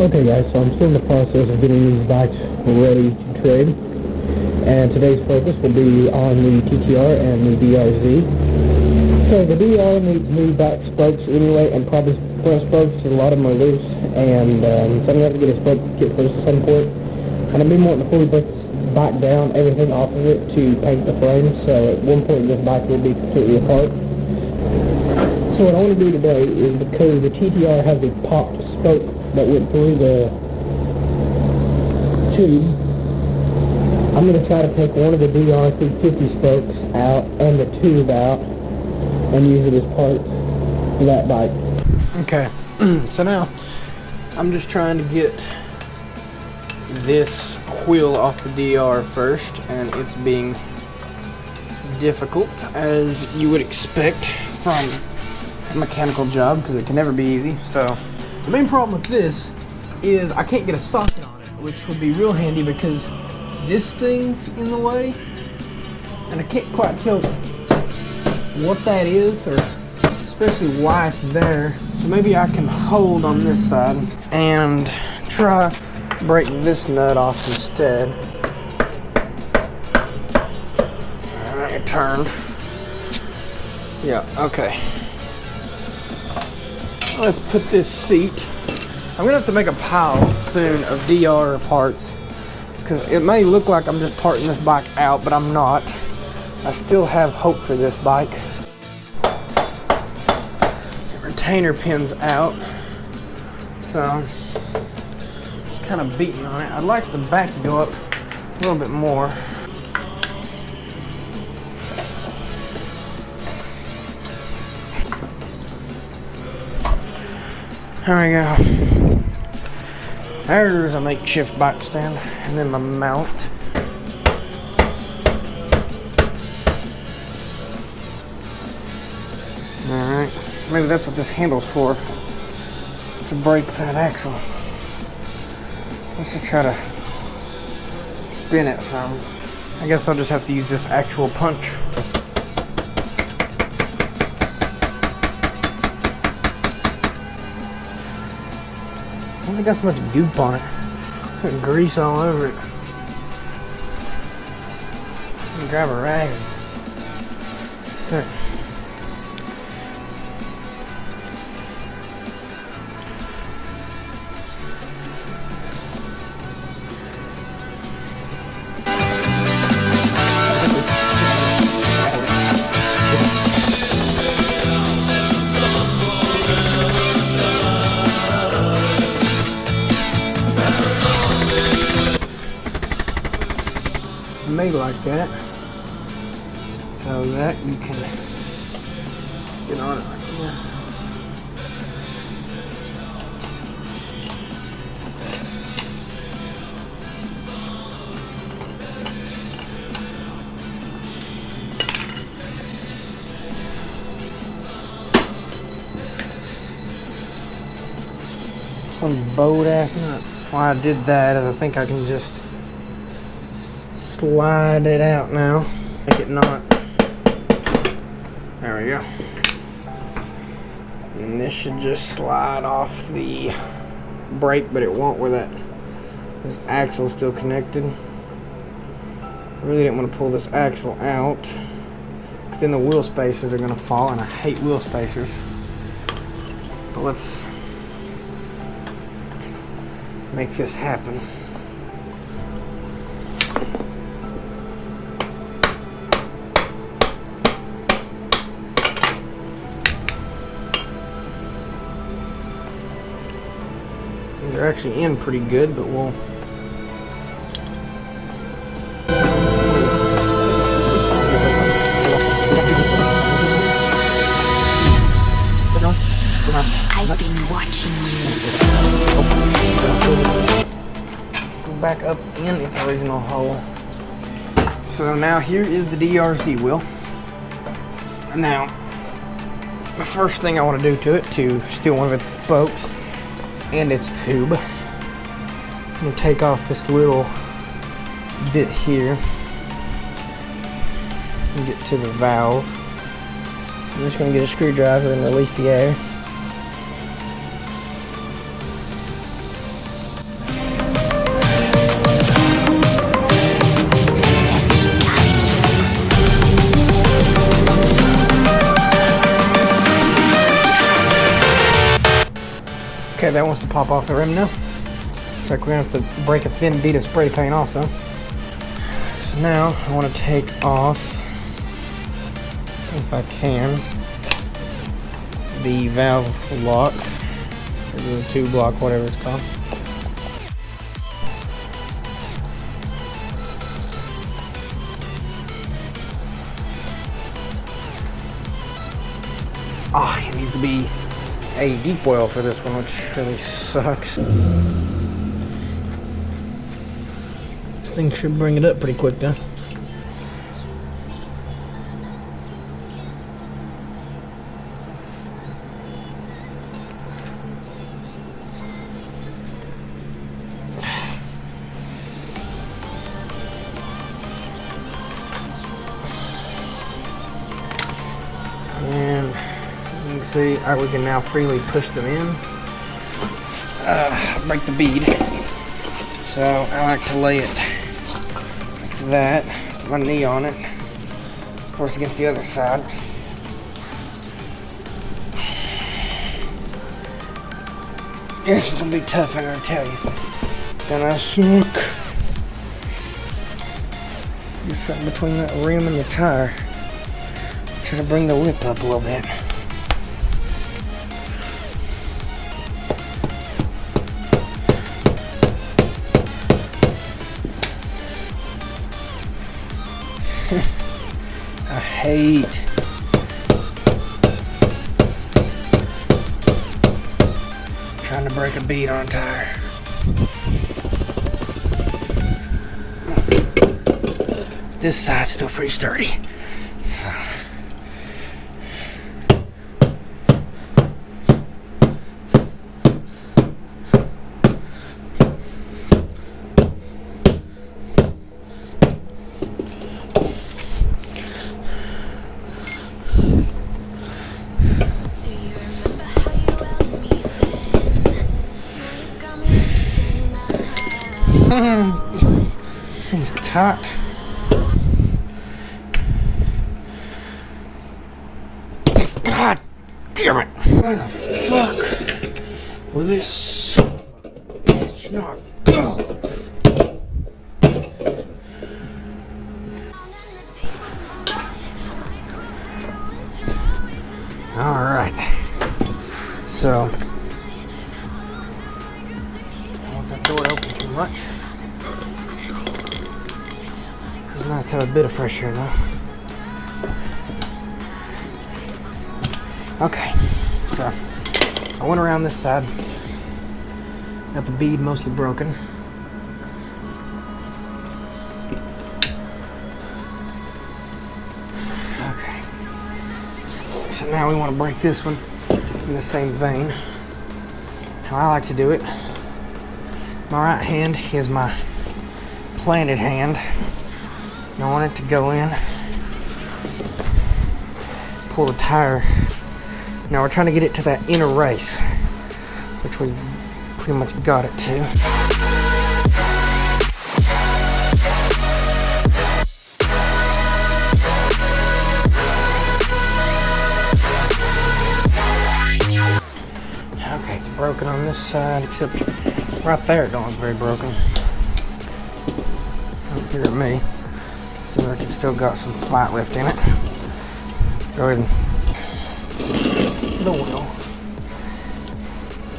Okay guys, so I'm still in the process of getting these bikes ready to trade, and today's focus will be on the TTR and the DRZ. So the DR needs new back spokes anyway, and probably front spokes, a lot of them are loose, and so I'm going to have to get a spoke kit first at some point, and I've been wanting to fully break this bike down, everything off of it to paint the frame, so at one point this bike will be completely apart. So what I want to do today is, because the TTR has a popped spoke that went through the tube, I'm going to try to take one of the DR350 spokes out and the tube out and use it as parts for that bike. Okay, so now I'm just trying to get this wheel off the DR first, and it's being difficult, as you would expect from a mechanical job, because it can never be easy. So the main problem with this is I can't get a socket on it, which would be real handy because this thing's in the way, and I can't quite tell what that is, or especially why it's there. So maybe I can hold on this side and try breaking this nut off instead. Alright, it turned. Yeah, okay. Let's put this seat. I'm gonna have to make a pile soon of DR parts, because it may look like I'm just parting this bike out, but I'm not. I still have hope for this bike. The retainer pin's out, so just kind of beating on it. I'd like the back to go up a little bit more. There we go. There's a makeshift bike stand, and then my mount. Alright, maybe that's what this handle's for. It's to break that axle. Let's just try to spin it some. I guess I'll just have to use this actual punch. It's got so much goop on it. It's got grease all over it. Grab a rag. Okay. Made like that, so that you can get on it like this. This one bowed ass nut. Why I did that is I think I can just slide it out now. Make it not. There we go. And this should just slide off the brake, but it won't where this axle's still connected. I really didn't want to pull this axle out, because then the wheel spacers are going to fall, and I hate wheel spacers. But let's make this happen. They're actually in pretty good, but we'll I've been watching you. go back up in its original hole. So now here is the DRZ wheel. Now, the first thing I want to do to it to steal one of its spokes and its tube I'm going to take off this little bit here and get to the valve. I'm just going to get a screwdriver and release the air. Okay, that wants to pop off the rim now. Looks like we're going to have to break a thin bead of spray paint also. So now I want to take off, if I can, the valve lock, or the tube lock, whatever it's called. Ah, it needs to be a deep oil for this one, which really sucks. This thing should bring it up pretty quick though. And you can see we can now freely push them in. Break the bead. So I like to lay it like that, put my knee on it, force against the other side. This is gonna be tough, I'm gonna tell you. Gonna suck. Get something between that rim and the tire. Try to bring the lip up a little bit. I hate trying to break a bead on a tire. This side's still pretty sturdy. So. This thing's tight. God damn it! Why the fuck was this son of a bitch not go? Alright. So I don't want that door to open too much. It's nice to have a bit of fresh air though. Okay, so I went around this side. Got the bead mostly broken. Okay. So now we want to break this one in the same vein. How I like to do it. My right hand is my planted hand. And I want it to go in. Pull the tire. Now we're trying to get it to that inner race, which we pretty much got it to. Okay, it's broken on this side, except right there it don't look very broken. Don't hear me. Seems like it's still got some fight left in it. Let's go ahead and the wheel.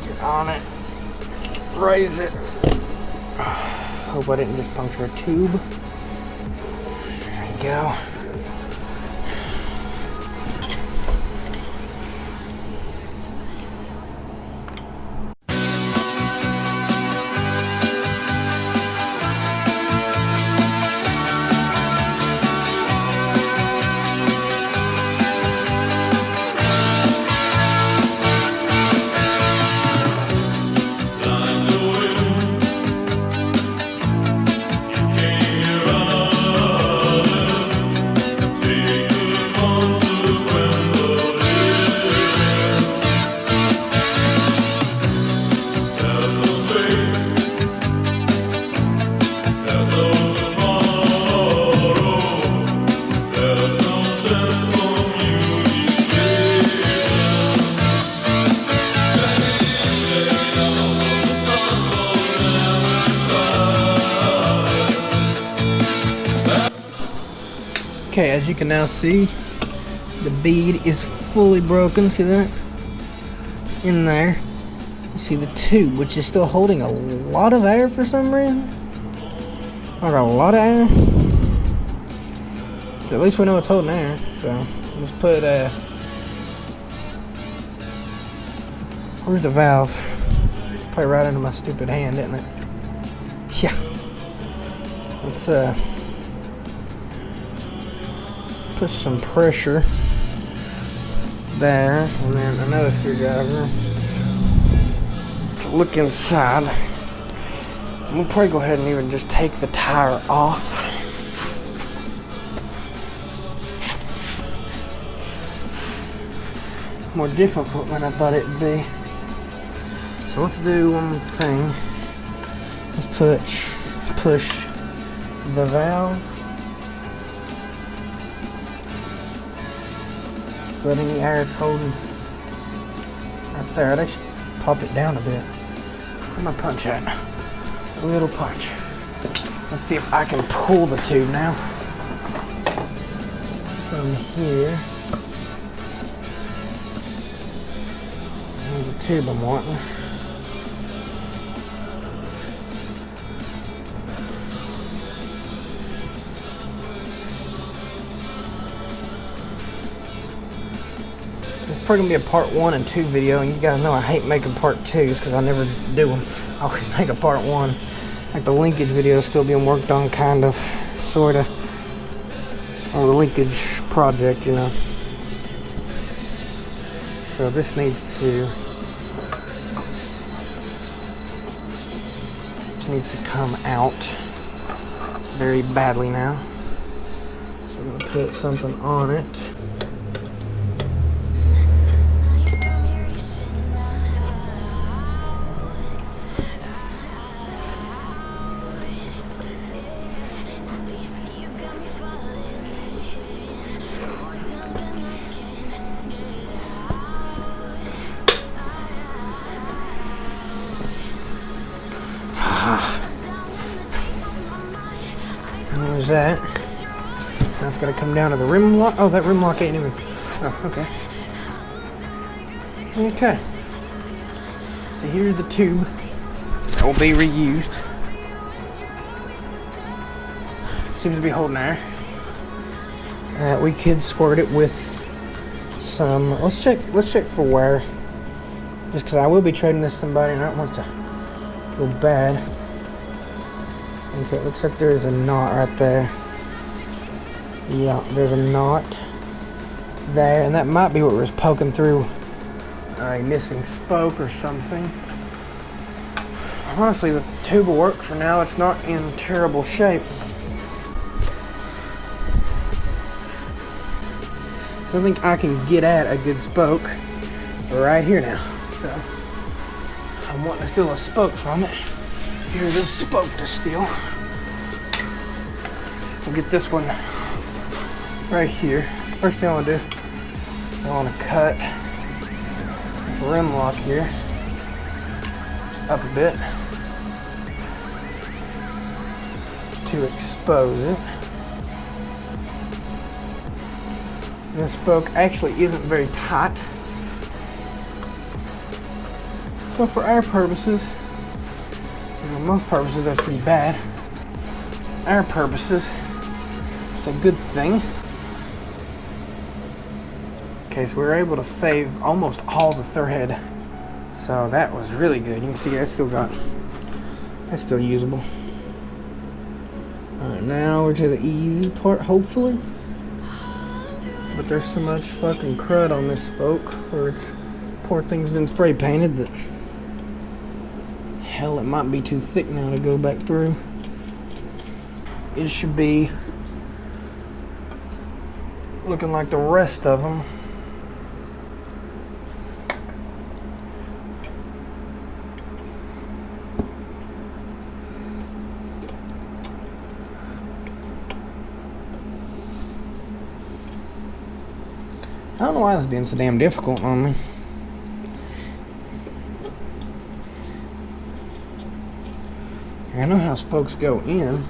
Get on it. Raise it. Hope I didn't just puncture a tube. There you go. Okay, as you can now see, the bead is fully broken. See that? In there. You see the tube, which is still holding a lot of air for some reason. I got a lot of air. So at least we know it's holding air. So let's put where's the valve? It's probably right under my stupid hand, isn't it? Yeah. Let's put some pressure there, and then another screwdriver to look inside. We'll probably go ahead and even just take the tire off. More difficult than I thought it'd be. So let's do one more thing. Let's push the valve so that any air it's holding right there. I'd actually pop it down a bit. Where's my punch at? A little punch. Let's see if I can pull the tube now from here. Here's the tube I'm wanting. It's probably gonna be a part 1 and 2 video, and you guys know I hate making part 2s because I never do them. I always make a part 1. Like the linkage video is still being worked on, kind of, sort of, or the linkage project, you know. So this needs to come out very badly now. So we're gonna put something on it. There's that. That's gonna come down to the rim lock. Oh, that rim lock ain't even. Oh, okay. Okay. So here's the tube that will be reused. Seems to be holding air. We could squirt it with some. Let's check for wear. Just because I will be trading this to somebody, and I don't want it to go bad. Okay, it looks like there's a knot right there. Yeah, there's a knot there, and that might be what was poking through a missing spoke or something. Honestly, the tube will work for now. It's not in terrible shape. So I think I can get at a good spoke right here now. So I'm wanting to steal a spoke from it. Here's this spoke to steal. We'll get this one right here. First thing I want to do, I want to cut this rim lock here just up a bit to expose it. This spoke actually isn't very tight, so for our purposes, for most purposes that's pretty bad. Our purposes, it's a good thing. Okay, so we were able to save almost all the thread, so that was really good. You can see that's still usable. Alright, now we're to the easy part, hopefully. But there's so much fucking crud on this spoke, where it's poor thing's been spray painted that hell, it might be too thick now to go back through. It should be looking like the rest of them. I don't know why it's being so damn difficult on me. I know how spokes go in.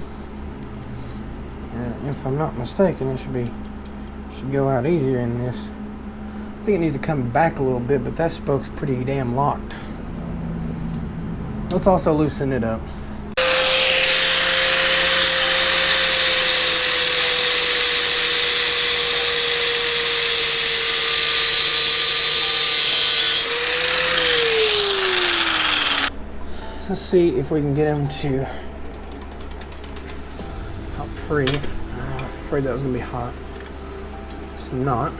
if I'm not mistaken, it should go out easier in this. I think it needs to come back a little bit, but that spoke's pretty damn locked. Let's also loosen it up. Let's see if we can get him to hop free. I'm afraid that was gonna be hot. It's not.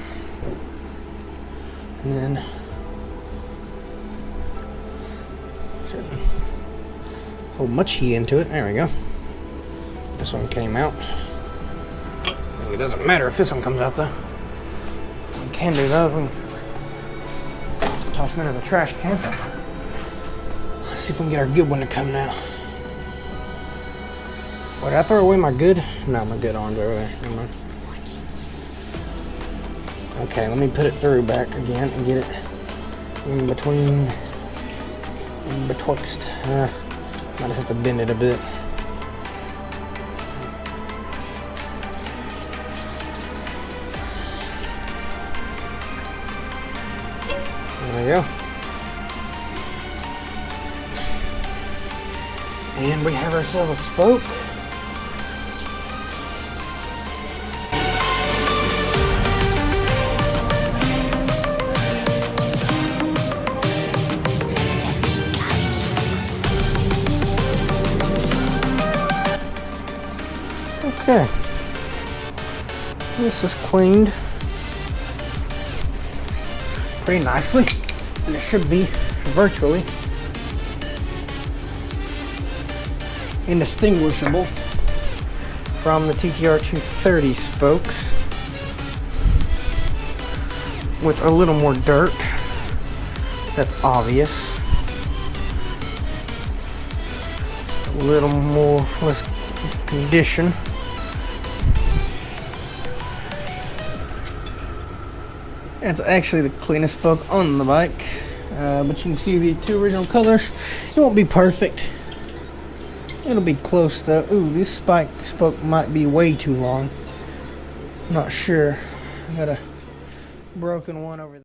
And then shouldn't hold much heat into it. There we go. This one came out. It doesn't matter if this one comes out though. We can do those. We can toss them into the trash can. Let's see if we can get our good one to come now. What, did I throw away my good? No, my good arm's over there. Never mind. Okay, let me put it through back again and get it in between, in betwixt. Might just have to bend it a bit. There we go. And we have ourselves a spoke. Okay. This is cleaned pretty nicely, and it should be virtually indistinguishable from the TTR230 spokes with a little more dirt. That's obvious. Just a little more less condition. That's actually the cleanest spoke on the bike, but you can see the two original colors. It won't be perfect. It'll be close though. Ooh, this spoke might be way too long. I'm not sure. I got a broken one over there.